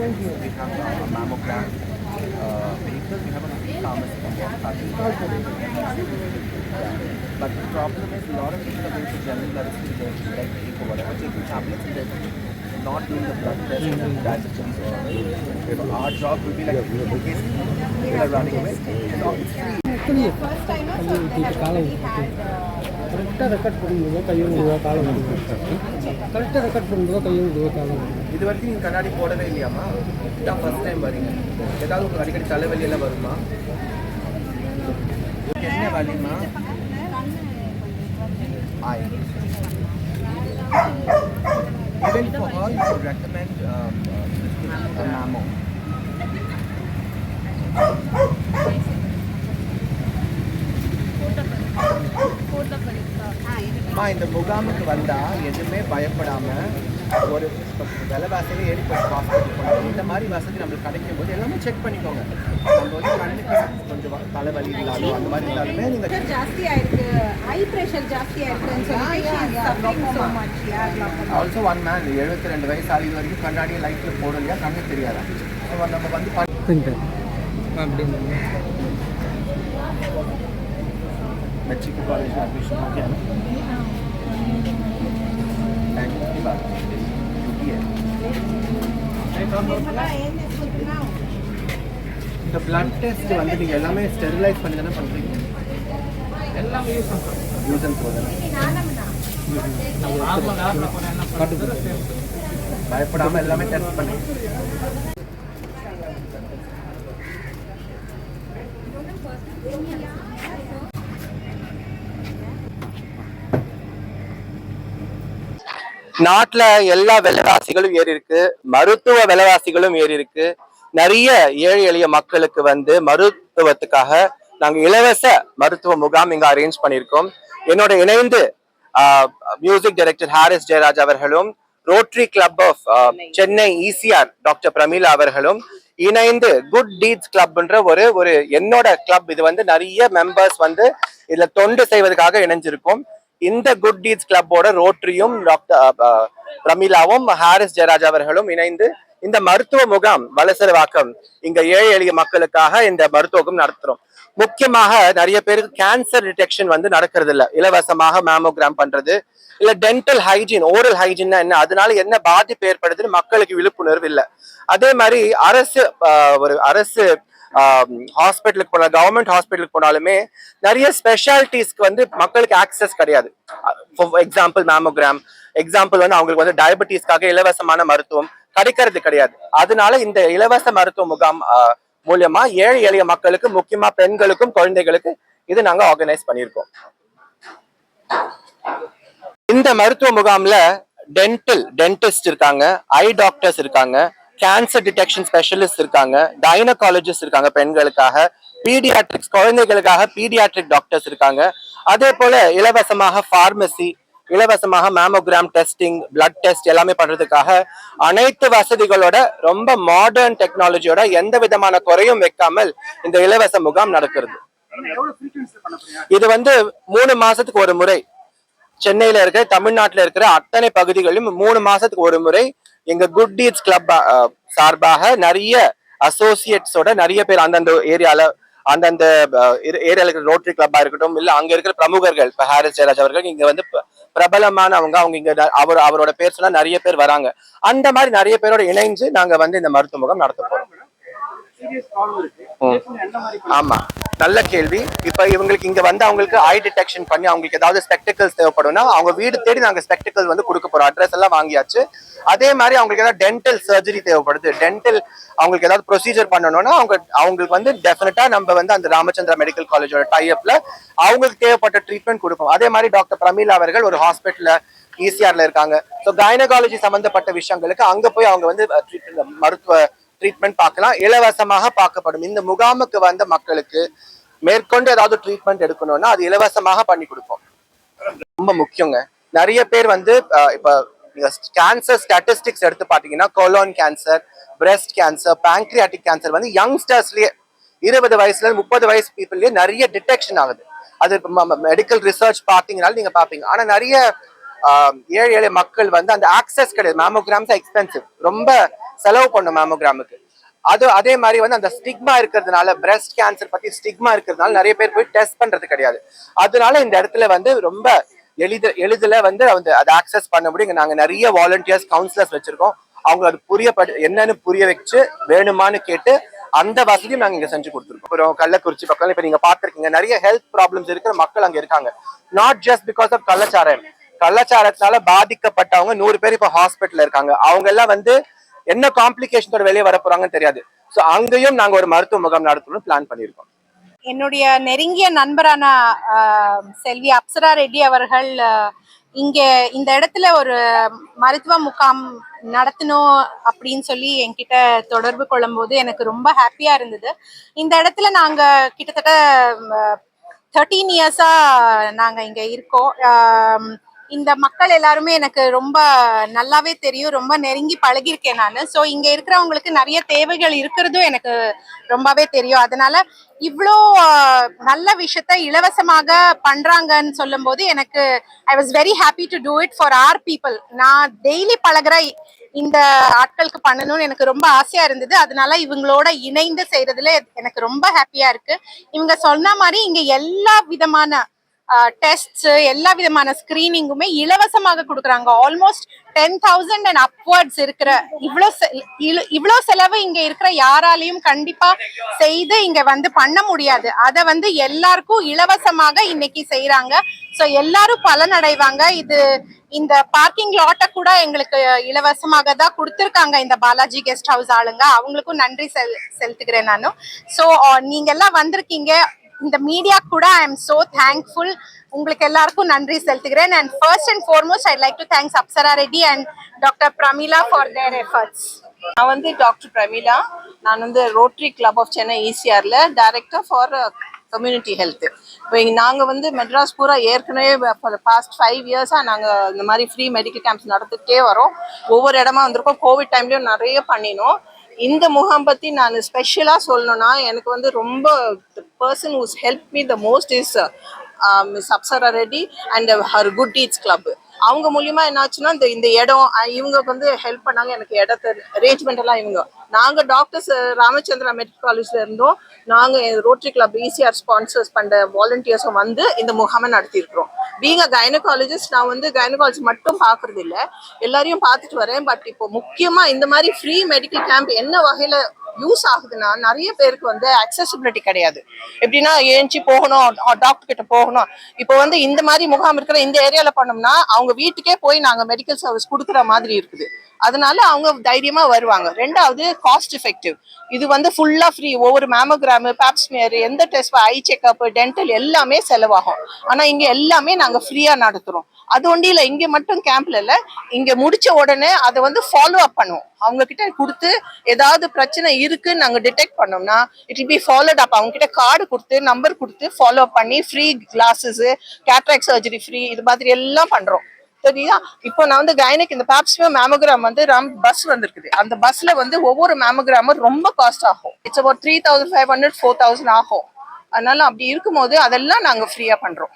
We have a mammogram vehicle. We have a free pharmacy and walk parking. Yeah. But the problem is a lot of people are going to general medicine, like take or whatever, taking tablets and they're not doing the blood test and the dietitians or if our job will be like in case they are running away. So it's free. First time I already had கரெக்டாக record பண்ணும்போது கையும் விடுவா காலம் கரெக்டாக record பண்ணும்போது கையும் விடுவா காலம் இது வரைக்கும் நீங்கள் கண்ணாடி போடவே இல்லையாம்மா? இதான் ஃபர்ஸ்ட் டைம் வரீங்க. ஏதாவது உங்களுக்கு அடிக்கடி தலைவலி எல்லாம் வருமா? என்ன வலிமா? Even for her, you would recommend a mammo. இந்த முகாமுக்கு வந்தா எதுவுமே பயப்படாம ஒரு விலைவாசியில ஏற்பட்டு ஹாஸ்பிட்டல் போனோம். இந்த மாதிரி வசதி நம்மளுக்கு கிடைக்கும் போது எல்லாமே செக் பண்ணிக்கோங்க. நம்ம வந்து கண்ணுக்கு கொஞ்சம் தலைவலி இல்லாதோ அந்த மாதிரி இருந்தாலுமே நீங்க ஜாஸ்தியா இருக்கு, ஹை பிரஷர் ஜாஸ்தியா இருக்குன்னு சொல்லி ஆல்சோ ஒன் மேன் 72 வயசு ஆகி இது வரைக்கும் கண்ணாடியை லைட்ல போடலையா, கண்ணு தெரியாதா? நம்ம வந்து அப்படின்னு மெட்ரிக் காலேஜ் அட்மிஷன் ஓகே இந்த பிளட் டெஸ்ட் வந்து நீங்கள் எல்லாமே ஸ்டெரிலைஸ் பண்ணி தானே பண்ணுறீங்க? எல்லாமே யூஸ் அண்ட் த்ரோ தானே? பயப்படாமல் எல்லாமே டெஸ்ட் பண்ணி நாட்டுல எல்லா விலைவாசிகளும் ஏறி இருக்கு, மருத்துவ விலைவாசிகளும் ஏறி இருக்கு. நிறைய ஏழை எளிய மக்களுக்கு வந்து மருத்துவத்துக்காக நாங்க இலவச மருத்துவ முகாம் இங்க அரேஞ்ச் பண்ணியிருக்கோம். என்னோட இணைந்து மியூசிக் டைரக்டர் ஹாரிஸ் ஜெயராஜ் அவர்களும், Rotary club of Chennai ECR doctor Pramila அவர்களும் இணைந்து குட் டீட்ஸ் கிளப்ன்ற ஒரு என்னோட கிளப், இது வந்து நிறைய மெம்பர்ஸ் வந்து இதுல தொண்டு செய்வதற்காக இணைஞ்சிருக்கும். இந்த குட் டீட்ஸ் கிளப்போட ரோட்டரியும் டாக்டர் பிரமிளாவும் ஹாரிஸ் ஜெயராஜ் அவர்களும் இணைந்து இந்த மருத்துவ முகாம் வலசரவாக்கம் இங்க ஏழை எளிய மக்களுக்காக இந்த மருத்துவம் நடத்துறோம். முக்கியமாக நிறைய பேருக்கு கேன்சர் டிடெக்ஷன் வந்து நடக்கிறது இல்ல, இலவசமாக மேமோகிராம் பண்றது இல்ல, டென்டல் ஹைஜீன் ஓரல் ஹைஜீன்னா என்ன, அதனால என்ன பாதிப்பு ஏற்படுதுன்னு மக்களுக்கு விழிப்புணர்வு இல்லை. அதே மாதிரி அரசு ஹாஸ்பிட்டலுக்கு போன கவர்மெண்ட் ஹாஸ்பிட்டலுக்கு போனாலுமே நிறைய ஸ்பெஷாலிட்டிஸ்க்கு வந்து மக்களுக்கு ஆக்சஸ் கிடையாது. எக்ஸாம்பிள் மேமோகிராம், எக்ஸாம்பிள் வந்து அவங்களுக்கு வந்து டயபெட்டிஸ்க்காக இலவசமான மருத்துவம் கிடைக்கிறது கிடையாது. அதனால இந்த இலவச மருத்துவ முகாம் மூலியமா ஏழை எளிய மக்களுக்கு, முக்கியமா பெண்களுக்கும் குழந்தைகளுக்கு இது நாங்க ஆர்கனைஸ் பண்ணியிருக்கோம். இந்த மருத்துவ முகாம்ல டென்டிஸ்ட் இருக்காங்க, ஐ டாக்டர்ஸ் இருக்காங்க, கேன்சர் டிடெக்ஷன் ஸ்பெஷலிஸ்ட் இருக்காங்க, கைனகாலஜிஸ்ட் இருக்காங்க பெண்களுக்காக, பீடியாட்ரிக்ஸ் குழந்தைகளுக்காக பீடியாட்ரிக் டாக்டர்ஸ் இருக்காங்க. அதே போல இலவசமாக பார்மசி, இலவசமாக மேமோகிராம் டெஸ்டிங், பிளட் டெஸ்ட் எல்லாமே பண்றதுக்காக அனைத்து வசதிகளோட ரொம்ப மாடர்ன் டெக்னாலஜியோட எந்த விதமான குறையும் வைக்காமல் இந்த இலவச முகாம் நடக்கிறது. இது வந்து 3 மாசத்துக்கு ஒரு முறை சென்னையில இருக்கிற, தமிழ்நாட்டில் இருக்கிற அத்தனை பகுதிகளிலும் 3 மாசத்துக்கு ஒரு முறை எங்க குட் டீட்ஸ் கிளப் சார்பாக நிறைய அசோசியேட்ஸோட நிறைய பேர் அந்தந்த ஏரியால இருக்கிற ரோட்டரி கிளப்பா இருக்கட்டும், இல்ல அங்க இருக்கிற பிரமுகர்கள், இப்ப ஹாரிஸ் ஜெயராஜ் அவர்கள் இங்க வந்து பிரபலமானவங்க, அவங்க இங்க அவரோட பேர் சொன்னா நிறைய பேர் வராங்க. அந்த மாதிரி நிறைய பேரோட இணைஞ்சு நாங்க வந்து இந்த மருத்துவ முகாம் நடத்த போறோம். ஆமா, நல்ல கேள்வி. இப்ப இவங்களுக்கு இங்க வந்து அவங்களுக்கு ஐ டிடெக்ஷன் பண்ணி அவங்களுக்கு ஏதாவது ஸ்பெக்டிகல்ஸ் தேவைப்படும்னா அவங்க வீடு தேடி நாங்க ஸ்பெக்டிகல் வந்து கொடுக்க போறோம். அட்ரஸ் எல்லாம் வாங்கியாச்சு. அதே மாதிரி அவங்களுக்கு ஏதாவது டென்டல் சர்ஜரி தேவைப்படுது, டென்டல் அவங்களுக்கு ஏதாவது ப்ரொசீஜர் பண்ணணும்னா அவங்களுக்கு வந்து டெஃபினட்டா நம்ம வந்து அந்த ராமச்சந்திரா மெடிக்கல் காலேஜோட டைஅப்ல அவங்களுக்கு தேவைப்பட்ட ட்ரீட்மெண்ட் கொடுப்போம். அதே மாதிரி டாக்டர் பிரமிளா அவர்கள் ஒரு ஹாஸ்பிட்டல்ல இசிஆர்ல இருக்காங்க. ஸோ கைனகாலஜி சம்பந்தப்பட்ட விஷயங்களுக்கு அங்க போய் அவங்க வந்து மருத்துவ ட்ரீட்மெண்ட் பார்க்கலாம், இலவசமாக பார்க்கப்படும். இந்த முகாமுக்கு வந்த மக்களுக்கு மேற்கொண்டு ஏதாவது ட்ரீட்மெண்ட் எடுக்கணும்னா அது இலவசமாக பண்ணி கொடுப்போம். ரொம்ப முக்கியங்க. நிறைய பேர் வந்து இப்ப கேன்சர் ஸ்டாட்டிஸ்டிக்ஸ் எடுத்து பாத்தீங்கன்னா colon cancer, breast cancer, pancreatic cancer வந்து யங்ஸ்டர்ஸ்லயே 20 வயசுல 30 வயசு பீப்புள்லயே நிறைய டிடெக்ஷன் ஆகுது. அது மெடிக்கல் ரிசர்ச் பார்த்தீங்கனாலும் நீங்க பாப்பீங்க. ஆனா நிறைய ஏழை மக்கள் வந்து அந்த ஆக்சஸ் கிடையாது. மேமோகிராம்ஸ் எக்ஸ்பென்சிவ், ரொம்ப செலவு பண்ணும் மேமோகிராமுக்கு. அதே மாதிரி வந்து அந்த ஸ்டிக்மா இருக்கிறதுனால, பிரஸ்ட் கேன்சர் பத்தி ஸ்டிக்மா இருக்கிறதுனால நிறைய பேர் போய் டெஸ்ட் பண்றது கிடையாது. அதனால இந்த இடத்துல வந்து ரொம்ப எளிதில் வந்து அதை ஆக்சஸ் பண்ண முடியும். இங்க நாங்க நிறைய வாலண்டியர்ஸ், கவுன்சிலர்ஸ் வச்சிருக்கோம். அவங்க அது என்னன்னு புரிய வச்சு வேணுமான்னு கேட்டு அந்த வசதியும் நாங்க இங்க செஞ்சு கொடுத்துருக்கோம். அப்புறம் கள்ளக்குறிச்சி பக்கம் இப்ப நீங்க பாத்திருக்கீங்க, நிறைய ஹெல்த் ப்ராப்ளம்ஸ் இருக்கிற மக்கள் அங்க இருக்காங்க. நாட் ஜஸ்ட் பிகாஸ் ஆஃப் கள்ளச்சாரத்தினால பாதிக்கப்பட்டவங்க 100 பேர் இப்ப ஹாஸ்பிட்டல்ல இருக்காங்க. அவங்க எல்லாம் வந்து என்ன காம்ப்ளிகேஷனோட வெளியே வர போறாங்கன்னு தெரியாது. சோ அங்கேயும் நாங்க ஒரு மருத்துவ முகாம் நடத்தணும்னு பிளான் பண்ணியிருக்கோம். என்னுடைய நெருங்கிய நண்பரான செல்வி அப்சரா ரெட்டி அவர்கள் இங்க இந்த இடத்துல ஒரு மருத்துவ முகாம் நடத்தணும் அப்படின்னு சொல்லி என்கிட்ட தொடர்பு கொள்ளும் போது எனக்கு ரொம்ப ஹாப்பியா இருந்தது. இந்த இடத்துல நாங்க கிட்டத்தட்ட 13 இயர்ஸா நாங்க இங்க இருக்கோம். இந்த மக்கள் எல்லாருமே எனக்கு ரொம்ப நல்லாவே தெரியும், ரொம்ப நெருங்கி பழகிருக்கேன் நான். ஸோ இங்க இருக்கிறவங்களுக்கு நிறைய தேவைகள் இருக்கிறதும் எனக்கு ரொம்பவே தெரியும். அதனால இவ்வளோ நல்ல விஷயத்த இலவசமாக பண்றாங்கன்னு சொல்லும் போது எனக்கு I was very happy to do it for our people. நான் டெய்லி பழகிற இந்த ஆட்களுக்கு பண்ணணும்னு எனக்கு ரொம்ப ஆசையா இருந்தது. அதனால இவங்களோட இணைந்து செய்யறதுல எனக்கு ரொம்ப ஹாப்பியா இருக்கு. இவங்க சொன்ன மாதிரி இங்க எல்லா விதமான டெஸ்ட்ஸ், எல்லா விதமான ஸ்கிரீனிங்குமே இலவசமாக கொடுக்குறாங்க. ஆல்மோஸ்ட் 10,000 அண்ட் அப்வர்ட்ஸ் இருக்கிற இவ்வளோ செலவு இங்க இருக்கிற யாராலையும் கண்டிப்பா செய்து இங்க வந்து பண்ண முடியாது. அதை வந்து எல்லாருக்கும் இலவசமாக இன்னைக்கு செய்யறாங்க. ஸோ எல்லாரும் பலனடைவாங்க. இந்த பார்க்கிங் லாட்டை கூட எங்களுக்கு இலவசமாக தான் கொடுத்துருக்காங்க இந்த பாலாஜி கெஸ்ட் ஹவுஸ் ஆளுங்க. அவங்களுக்கும் நன்றி செலுத்துக்கிறேன் நானும். ஸோ நீங்க எல்லாம் வந்திருக்கீங்க, இந்த மீடியா கூட ஐ எம் சோ தேங்க்ஃபுல். உங்களுக்கு எல்லாருக்கும் நன்றி செலுத்துகிறேன். And first and foremost I'd like to thanks Apsara Reddy and doctor Pramila for their efforts. நான் வந்து டாக்டர் பிரமிளா. நான் வந்து ரோட்டரி கிளப் ஆஃப் சென்னை ECRல டைரக்டர் ஃபார் கம்யூனிட்டி ஹெல்த். இப்போ நாங்கள் வந்து மெட்ராஸ் பூரா ஏற்கனவே ஃபார் பாஸ்ட் 5 இயர்ஸாக நாங்கள் இந்த மாதிரி ஃப்ரீ மெடிக்கல் கேம்ப்ஸ் நடத்திட்டே வரோம். ஒவ்வொரு இடமா வந்திருக்கோம். கோவிட் டைம்லேயும் நிறைய பண்ணினோம். இந்த முகாம் பற்றி நான் ஸ்பெஷலாக சொல்லணும்னா, எனக்கு வந்து ரொம்ப person who's help me the most is Miss Apsara Reddy and her good deeds club. அவங்க மூலியமா என்னாச்சுன்னா இந்த இடம் இவங்க வந்து ஹெல்ப் பண்ணாங்க. எனக்கு இடத்த அரேஞ்ச்மெண்ட் எல்லாம் நாங்கள் டாக்டர்ஸ் ராமச்சந்திரா மெடிக்கல் காலேஜ்ல இருந்தோம். நாங்கள் ரோட்டரி கிளப் ECR ஸ்பான்சர்ஸ் பண்ண வாலண்டியர்ஸும் வந்து இந்த முகாமை நடத்தியிருக்கிறோம். பீங் அ கைனகாலஜிஸ்ட், நான் வந்து கைனகாலஜி மட்டும் பார்க்கறது இல்லை, எல்லாரையும் பார்த்துட்டு வரேன். பட் இப்போ முக்கியமாக இந்த மாதிரி ஃப்ரீ மெடிக்கல் கேம்ப் என்ன வகையில் யூஸ் ஆகுதுன்னா, நிறைய பேருக்கு வந்து அக்சசிபிலிட்டி கிடையாது. எப்படின்னா ஏஞ்சி போகணும், டாக்டர் கிட்ட போகணும். இப்போ வந்து இந்த மாதிரி முகாம் இருக்கிற இந்த ஏரியால பண்ணோம்னா அவங்க வீட்டுக்கே போய் நாங்கள் மெடிக்கல் சர்வீஸ் கொடுக்குற மாதிரி இருக்குது. அதனால அவங்க தைரியமா வருவாங்க. ரெண்டாவது காஸ்ட் எஃபெக்டிவ். இது வந்து ஃபுல்லா ஃப்ரீ. ஒவ்வொரு மேமோகிராமு, பேப்ஸ்மியர், எந்த டெஸ்ட், ஐ செக்அப், டென்டல் எல்லாமே செலவாகும். ஆனா இங்க எல்லாமே நாங்க ஃப்ரீயா நடத்துறோம். அது ஒன்றும் இல்லை, இங்க மட்டும் கேம்ப்ல இல்லை, இங்க முடிச்ச உடனே அதை வந்து ஃபாலோ அப் பண்ணுவோம். அவங்க கிட்ட கொடுத்து ஏதாவது பிரச்சனை இருக்குன்னு நாங்க டிடெக்ட் பண்ணோம்னா இட் வில் பி ஃபாலோட் அப். அவங்க கிட்ட கார்டு கொடுத்து நம்பர் கொடுத்து ஃபாலோ பண்ணி free classes, cataract surgery free, இது மாதிரி எல்லாம் பண்றோம். சரியா? இப்போ நான் வந்து கைனக் இந்த பேப்ஸ்மியர் மேமோகிராம் வந்து பஸ் வந்திருக்குது. அந்த பஸ்ல வந்து ஒவ்வொரு மேமோகிராமும் ரொம்ப காஸ்ட் ஆகும். இட்ஸ் அபவுட் 3,500 4,000 ஆகும். அதனால அப்படி இருக்கும்போது அதெல்லாம் நாங்க ஃப்ரீயா பண்றோம்.